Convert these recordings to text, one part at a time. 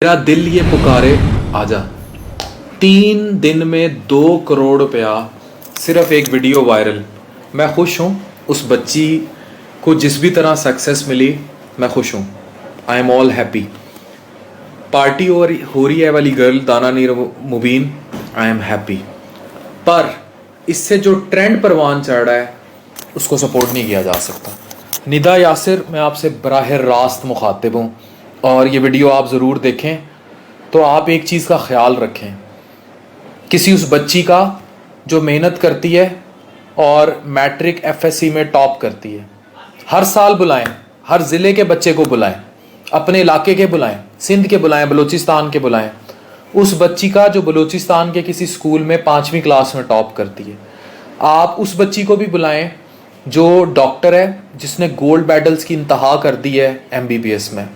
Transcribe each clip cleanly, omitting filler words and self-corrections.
मेरा दिल ये पुकारे आजा। 3 दिन में 2 करोड़ रुपया, सिर्फ एक वीडियो वायरल। मैं खुश हूँ। उस बच्ची को जिस भी तरह सक्सेस मिली, मैं खुश हूँ। I am all happy. Party और हो रही है वाली गर्ल दाना नीर मुबीन, आई एम हैप्पी। पर इससे जो ट्रेंड परवान चढ़ रहा है उसको सपोर्ट नहीं किया जा सकता। निदा यासिर, मैं आपसे बराह रास्त मुखातिब हूँ और ये वीडियो आप ज़रूर देखें। तो आप एक चीज़ का ख्याल रखें, किसी उस बच्ची का जो मेहनत करती है और मैट्रिक एफएससी में टॉप करती है। हर साल बुलाएं, हर ज़िले के बच्चे को बुलाएं, अपने इलाके के बुलाएं, सिंध के बुलाएं, बलूचिस्तान के बुलाएं। उस बच्ची का जो बलूचिस्तान के किसी स्कूल में 5वीं क्लास में टॉप करती है। आप उस बच्ची को भी बुलाएं जो डॉक्टर है, जिसने गोल्ड मेडल्स की इंतहा कर दी है एमबीबीएस में,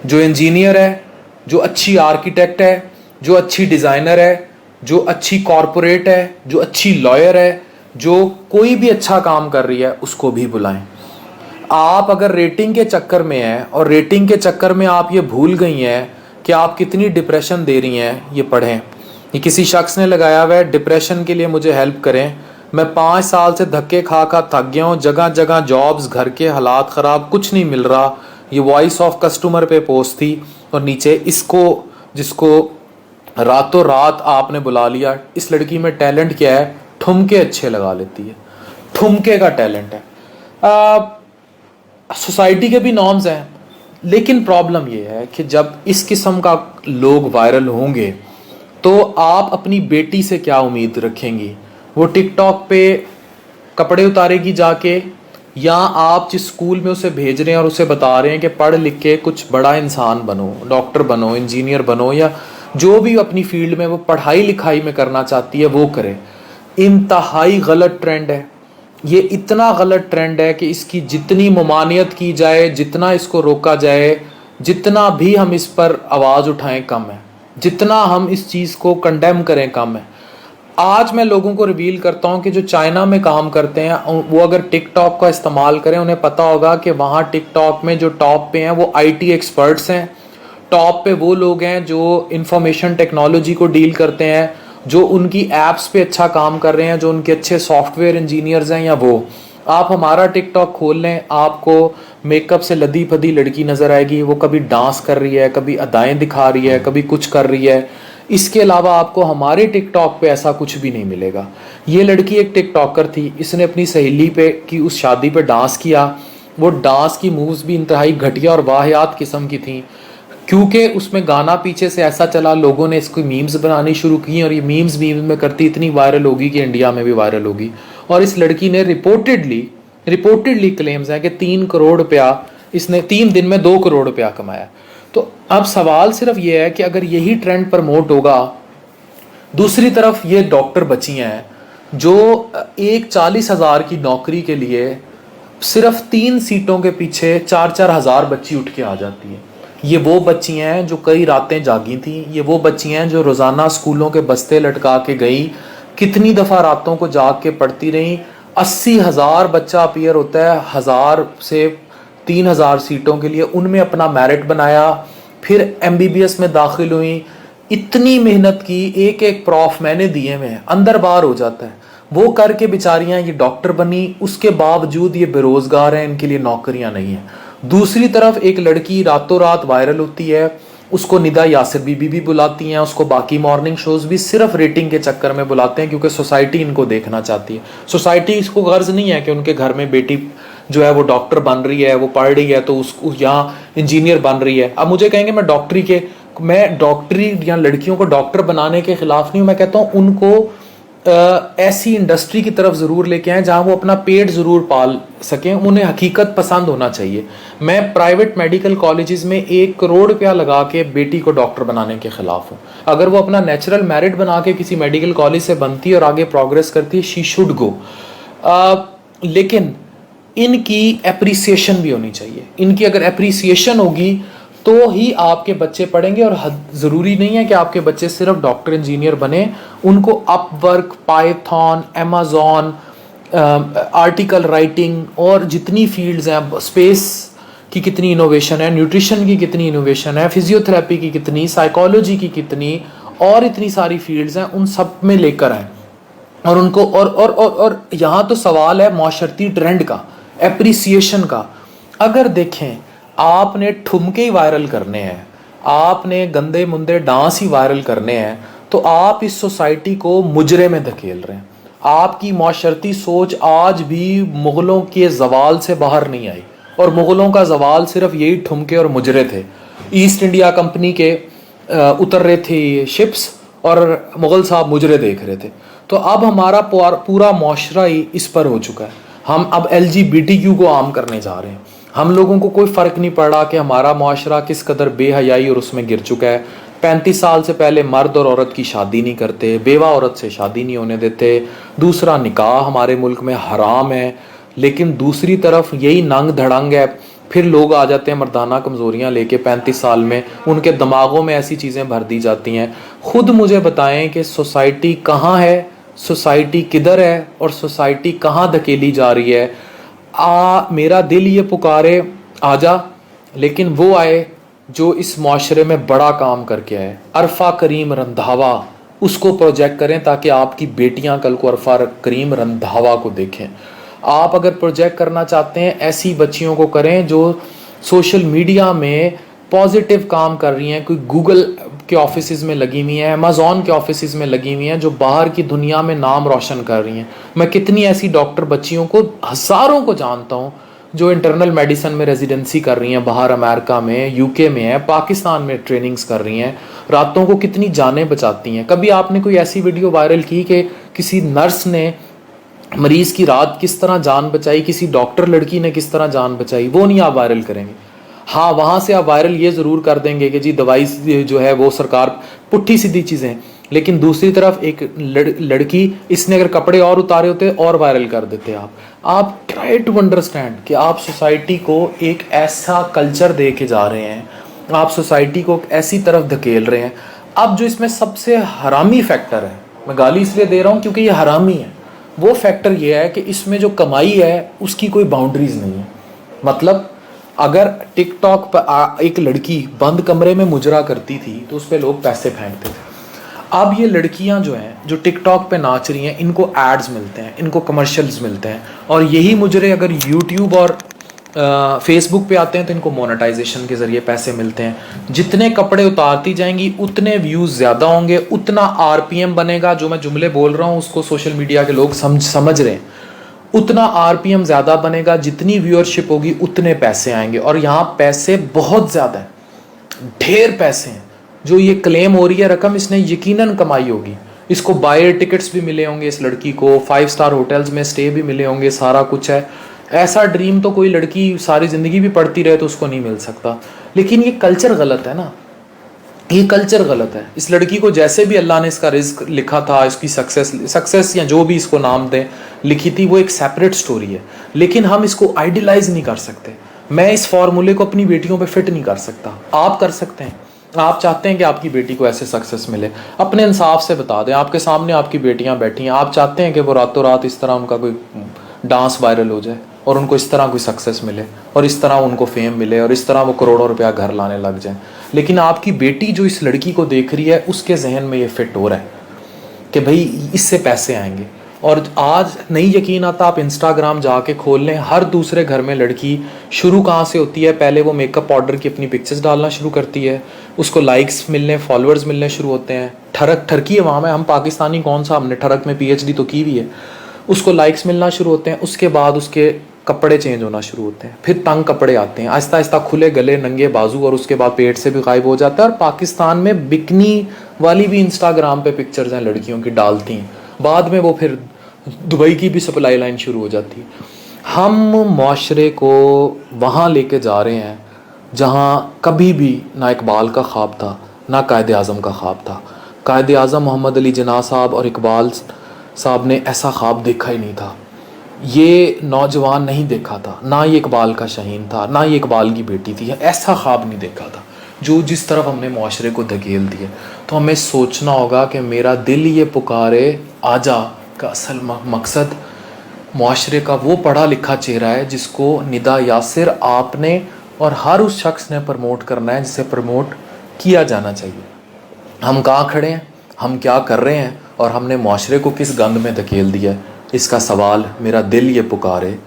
जो इंजीनियर है, जो अच्छी आर्किटेक्ट है, जो अच्छी डिज़ाइनर है, जो अच्छी कॉरपोरेट है, जो अच्छी लॉयर है, जो कोई भी अच्छा काम कर रही है, उसको भी बुलाएं। आप अगर रेटिंग के चक्कर में हैं और रेटिंग के चक्कर में आप ये भूल गई हैं कि आप कितनी डिप्रेशन दे रही हैं, ये पढ़ें। ये किसी शख्स ने लगाया हुआ है, डिप्रेशन के लिए मुझे हेल्प करें, मैं 5 साल से धक्के खा खा थक गया हूँ, जगह जगह जॉब्स, घर के हालात ख़राब, कुछ नहीं मिल रहा। ये वॉइस ऑफ कस्टमर पे पोस्ट थी और नीचे इसको, जिसको रातों रात आपने बुला लिया। इस लड़की में टैलेंट क्या है? ठुमके अच्छे लगा लेती है, ठुमके का टैलेंट है। सोसाइटी के भी नॉर्म्स हैं, लेकिन प्रॉब्लम ये है कि जब इस किस्म का लोग वायरल होंगे तो आप अपनी बेटी से क्या उम्मीद रखेंगी? वो टिकटॉक पे कपड़े उतारेगी जाके, या आप जिस स्कूल में उसे भेज रहे हैं और उसे बता रहे हैं कि पढ़ लिख के कुछ बड़ा इंसान बनो, डॉक्टर बनो, इंजीनियर बनो, या जो भी अपनी फील्ड में वो पढ़ाई लिखाई में करना चाहती है वो करे। इंतहाई गलत ट्रेंड है ये, इतना गलत ट्रेंड है कि इसकी जितनी ममानियत की जाए, जितना इसको रोका जाए, जितना भी हम इस पर आवाज़ उठाएं कम है, जितना हम इस चीज़ को कंडेम करें कम है। आज मैं लोगों को रिवील करता हूं कि जो चाइना में काम करते हैं वो अगर टिकटॉक का इस्तेमाल करें, उन्हें पता होगा कि वहाँ टिकटॉक में जो टॉप पे हैं वो आईटी एक्सपर्ट्स हैं। टॉप पे वो लोग हैं जो इंफॉर्मेशन टेक्नोलॉजी को डील करते हैं, जो उनकी एप्स पे अच्छा काम कर रहे हैं, जो उनके अच्छे सॉफ्टवेयर इंजीनियर्स हैं। या वो आप हमारा टिकटॉक खोल लें, आपको मेकअप से लदी फदी लड़की नज़र आएगी। वो कभी डांस कर रही है, कभी अदाएँ दिखा रही है, कभी कुछ कर रही है। इसके अलावा आपको हमारे टिकटॉक पे ऐसा कुछ भी नहीं मिलेगा। ये लड़की एक टिकटॉकर थी, इसने अपनी सहेली पे की उस शादी पे डांस किया। वो डांस की मूव्स भी इंतहाई घटिया और वाहियात किस्म की थी, क्योंकि उसमें गाना पीछे से ऐसा चला, लोगों ने इसको मीम्स बनानी शुरू की और ये मीम्स में करती इतनी वायरल होगी कि इंडिया में भी वायरल होगी। और इस लड़की ने रिपोर्टेडली क्लेम्स हैं कि 3 करोड़ रुपया इसने 3 दिन में 2 करोड़ रुपया कमाया। तो अब सवाल सिर्फ ये है कि अगर यही ट्रेंड प्रमोट होगा, दूसरी तरफ ये डॉक्टर बच्चियां हैं जो एक 40,000 की नौकरी के लिए सिर्फ 3 सीटों के पीछे 4-4 हज़ार बच्ची उठ के आ जाती है। ये वो बच्चियां हैं जो कई रातें जागी थी, ये वो बच्चियां हैं जो रोज़ाना स्कूलों के बस्ते लटका के गई, कितनी दफ़ा रातों को जाग के पढ़ती रही। 80,000 बच्चा अपीयर होता है 1000 से 3000 सीटों के लिए, उनमें अपना मेरिट बनाया, फिर एमबीबीएस में दाखिल हुई। इतनी मेहनत की, एक एक प्रॉफ मैंने दिए में अंदर बाहर हो जाता है। वो करके बेचारियां ये डॉक्टर बनी, उसके बावजूद ये बेरोजगार हैं, इनके लिए नौकरियां नहीं है। दूसरी तरफ एक लड़की रातों रात वायरल होती है, उसको निदा यासिर बीबी भी बुलाती हैं, उसको बाकी मॉर्निंग शोज भी सिर्फ रेटिंग के चक्कर में बुलाते हैं, क्योंकि सोसाइटी इनको देखना चाहती है। सोसाइटी इसको गर्ज नहीं है कि उनके घर में बेटी जो है वो डॉक्टर बन रही है, वो पढ़ रही है, तो उसको यहाँ इंजीनियर बन रही है। अब मुझे कहेंगे मैं डॉक्टरी या लड़कियों को डॉक्टर बनाने के खिलाफ नहीं हूँ। मैं कहता हूँ उनको ऐसी इंडस्ट्री की तरफ ज़रूर लेके आएँ जहाँ वो अपना पेट ज़रूर पाल सकें। उन्हें हकीकत पसंद होना चाहिए। मैं प्राइवेट मेडिकल कॉलेजेस में 1 करोड़ रुपया लगा के बेटी को डॉक्टर बनाने के खिलाफ हूँ। अगर वो अपना नेचुरल मेरिट बना के किसी मेडिकल कॉलेज से बनती है और आगे प्रोग्रेस करती है, शी शुड गो। लेकिन इनकी एप्रिसिएशन भी होनी चाहिए। इनकी अगर एप्रिसिएशन होगी तो ही आपके बच्चे पढ़ेंगे। और ज़रूरी नहीं है कि आपके बच्चे सिर्फ डॉक्टर इंजीनियर बने, उनको Upwork, Python, Amazon, article writing और जितनी फील्ड्स हैं, स्पेस की कितनी इनोवेशन है, न्यूट्रिशन की कितनी इनोवेशन है, फिजियोथेरेपी की कितनी, साइकोलॉजी की कितनी, और इतनी सारी फील्ड्स हैं, उन सब में लेकर आए और उनको और यहाँ तो सवाल है माशरती ट्रेंड का, एप्रिसिएशन का। अगर देखें आपने ठुमके ही वायरल करने हैं, आपने गंदे मुंदे डांस ही वायरल करने हैं, तो आप इस सोसाइटी को मुजरे में धकेल रहे हैं। आपकी माशरती सोच आज भी मुगलों के जवाल से बाहर नहीं आई, और मुगलों का जवाल सिर्फ यही ठुमके और मुजरे थे। ईस्ट इंडिया कंपनी के उतर रहे थे शिप्स और मुगल साहब मुजरे देख रहे थे। तो अब हमारा पूरा मुआशरा ही इस पर हो चुका है। हम अब LGBTQ को आम करने जा रहे हैं। हम लोगों को कोई फ़र्क नहीं पड़ रहा कि हमारा मुआशरा किस कदर बेहयाई और उसमें गिर चुका है। 35 साल से पहले मर्द और औरत की शादी नहीं करते, बेवा औरत से शादी नहीं होने देते, दूसरा निकाह हमारे मुल्क में हराम है। लेकिन दूसरी तरफ यही नंग धड़ंग है, फिर लोग आ जाते हैं मर्दाना कमज़ोरियाँ लेके 35 साल में, उनके दिमागों में ऐसी चीज़ें भर दी जाती हैं। खुद मुझे बताएं कि सोसाइटी कहाँ है, सोसाइटी किधर है, और सोसाइटी कहाँ धकेली जा रही है। मेरा दिल ये पुकारे आजा, लेकिन वो आए जो इस माशरे में बड़ा काम करके आए। अरफा करीम रंधावा, उसको प्रोजेक्ट करें ताकि आपकी बेटियां कल को अरफा करीम रंधावा को देखें। आप अगर प्रोजेक्ट करना चाहते हैं, ऐसी बच्चियों को करें जो सोशल मीडिया में पॉजिटिव काम कर रही हैं, कोई गूगल के ऑफिसेज में लगी हुई हैं, अमेज़ॉन के ऑफिसेज में लगी हुई हैं, जो बाहर की दुनिया में नाम रोशन कर रही हैं। मैं कितनी ऐसी डॉक्टर बच्चियों को, हज़ारों को जानता हूँ जो इंटरनल मेडिसिन में रेजिडेंसी कर रही हैं, बाहर अमेरिका में, UK में है, पाकिस्तान में ट्रेनिंग्स कर रही हैं, रातों को कितनी जानें बचाती हैं। कभी आपने कोई ऐसी वीडियो वायरल की कि किसी नर्स ने मरीज़ की रात किस तरह जान बचाई, किसी डॉक्टर लड़की ने किस तरह जान बचाई? वो नहीं आप वायरल करेंगे। हाँ, वहाँ से आप वायरल ये ज़रूर कर देंगे कि जी दवाई जो है वो सरकार, पुट्ठी सीधी चीज़ें। लेकिन दूसरी तरफ एक लड़की, इसने अगर कपड़े और उतारे होते और वायरल कर देते आप ट्राई टू अंडरस्टैंड कि आप सोसाइटी को एक ऐसा कल्चर दे के जा रहे हैं, आप सोसाइटी को ऐसी तरफ धकेल रहे हैं। अब जो इसमें सबसे हरामी फैक्टर है, मैं गाली इसलिए दे रहा हूँ क्योंकि ये हरामी है, वो फैक्टर ये है कि इसमें जो कमाई है उसकी कोई बाउंड्रीज नहीं है। मतलब अगर टिकटॉक पर एक लड़की बंद कमरे में मुजरा करती थी तो उस पर लोग पैसे फेंकते थे। अब ये लड़कियां जो हैं, जो टिकटॉक पे नाच रही हैं, इनको एड्स मिलते हैं, इनको कमर्शियल्स मिलते हैं, और यही मुजरे अगर यूट्यूब और फेसबुक पे आते हैं तो इनको मोनेटाइजेशन के ज़रिए पैसे मिलते हैं। जितने कपड़े उतारती जाएंगी उतने व्यूज़ ज़्यादा होंगे, उतना RPM बनेगा। जो मैं जुमले बोल रहा हूँ उसको सोशल मीडिया के लोग समझ रहे हैं। उतना RPM ज़्यादा बनेगा, जितनी व्यूअरशिप होगी उतने पैसे आएंगे। और यहाँ पैसे बहुत ज़्यादा हैं, ढेर पैसे हैं। जो ये क्लेम हो रही है रकम, इसने यकीनन कमाई होगी। इसको बायर टिकट्स भी मिले होंगे इस लड़की को, 5 स्टार होटल्स में स्टे भी मिले होंगे, सारा कुछ है। ऐसा ड्रीम तो कोई लड़की सारी ज़िंदगी भी पढ़ती रहे तो उसको नहीं मिल सकता। लेकिन ये कल्चर गलत है ना, ये कल्चर गलत है। इस लड़की को जैसे भी अल्लाह ने इसका रिस्क लिखा था, इसकी सक्सेस या जो भी इसको नाम दें लिखी थी, वो एक सेपरेट स्टोरी है। लेकिन हम इसको आइडियलाइज नहीं कर सकते। मैं इस फॉर्मूले को अपनी बेटियों पे फिट नहीं कर सकता। आप कर सकते हैं। आप चाहते हैं कि आपकी बेटी को ऐसे सक्सेस मिले, अपने इंसाफ से बता दें। आपके सामने आपकी बेटियां बैठी हैं, आप चाहते हैं कि वो रातों रात इस तरह उनका कोई डांस वायरल हो जाए और उनको इस तरह कोई सक्सेस मिले और इस तरह उनको फेम मिले और इस तरह वो करोड़ों रुपया घर लाने लग जाए। लेकिन आपकी बेटी जो इस लड़की को देख रही है, उसके जहन में ये फिट हो रहा है कि भाई इससे पैसे आएंगे। और आज नहीं यकीन आता, आप इंस्टाग्राम जाके खोल लें, हर दूसरे घर में लड़की शुरू कहाँ से होती है? पहले वो मेकअप पाउडर की अपनी पिक्चर्स डालना शुरू करती है, उसको लाइक्स मिलने, फॉलोअर्स मिलने शुरू होते हैं। ठरकी है वहाँ में, हम पाकिस्तानी कौन सा, हमने ठरक में PhD तो की हुई है। उसको लाइक्स मिलना शुरू होते हैं, उसके बाद उसके कपड़े चेंज होना शुरू होते हैं, फिर तंग कपड़े आते हैं, आहिस्ता आहिस्ता खुले गले, नंगे बाजू, और उसके बाद पेट से भी गायब हो जाता है। और पाकिस्तान में बिकनी वाली भी इंस्टाग्राम पे पिक्चर्स हैं लड़कियों की डालती हैं, बाद में वो फिर दुबई की भी सप्लाई लाइन शुरू हो जाती है। हम माशरे को वहाँ लेके जा रहे हैं जहाँ कभी भी ना इकबाल का ख्वाब था, ना कायद आज़म का ख्वाब था। कायद आज़म मोहम्मद अली जिन्ना साहब और इकबाल साहब ने ऐसा ख्वाब देखा ही नहीं था। ये नौजवान नहीं देखा था, ना ये इकबाल का शहीन था, ना ये इकबाल की बेटी थी, ऐसा ख्वाब नहीं देखा था जो जिस तरफ हमने माशरे को धकेल दिया। तो हमें सोचना होगा कि मेरा दिल ये पुकारे आजा का असल मकसद माशरे का वो पढ़ा लिखा चेहरा है जिसको निदा यासिर आपने और हर उस शख्स ने प्रमोट करना है जिसे प्रमोट किया जाना चाहिए। हम कहाँ खड़े हैं, हम क्या कर रहे हैं और हमने माशरे को किस गंद में धकेल दिया है, इसका सवाल मेरा दिल ये पुकारे।